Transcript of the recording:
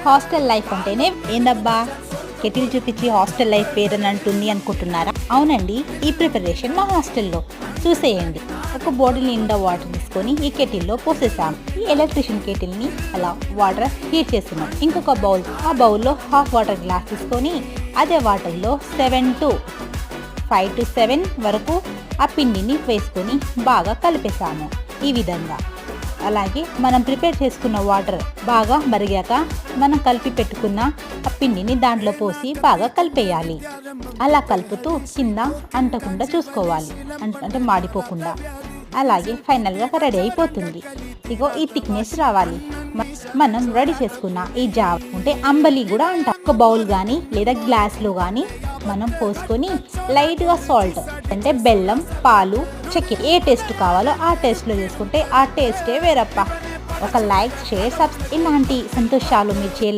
Hostel life అంటేనే ఏందబ్బా kettle చూపించి హాస్టల్ లైఫ్ పేరని అంటుంది అనుకుంటున్నారా? అవునండి, ఈ ప్రిపరేషన్ మా హాస్టల్లో చూసేయండి. ఒక బాటిల్ నిండా వాటర్ తీసుకొని ఈ కెటిల్లో పోసేసాం. ఈ ఎలక్ట్రిషియన్ కెటిల్ని అలా వాటర్ హీట్ చేస్తున్నాం. ఇంకొక బౌల్, ఆ బౌల్లో హాఫ్ వాటర్ గ్లాస్ తీసుకొని అదే వాటర్లో 5 to 7 వరకు ఆ పిండిని వేసుకొని బాగా కలిపేసాము. ఈ విధంగా అలాగే మనం ప్రిపేర్ చేసుకున్న వాటర్ బాగా మరిగాక మనం కలిపి పెట్టుకున్న ఆ పిండిని దాంట్లో పోసి బాగా కలిపేయాలి. అలా కలుపుతూ కింద అంటకుండా చూసుకోవాలి, అంటే మాడిపోకుండా. అలాగే ఫైనల్గా రెడీ అయిపోతుంది. ఇగో ఈ థిక్నెస్ రావాలి. మనం రెడీ చేసుకున్న ఈ జావ అంటే అంబలి కూడా అంటాం. ఒక బౌల్ కానీ లేదా గ్లాస్లో కానీ మనం పోసుకొని లైట్గా సాల్ట్ అంటే బెల్లం, పాలు, చక్కెర ఏ టేస్ట్ కావాలో ఆ టేస్ట్లో చేసుకుంటే ఆ టేస్టే వేరప్ప. ఒక లైక్, షేర్, సబ్స్క్రైబ్ ఇలాంటి సంతోషాలు మీరు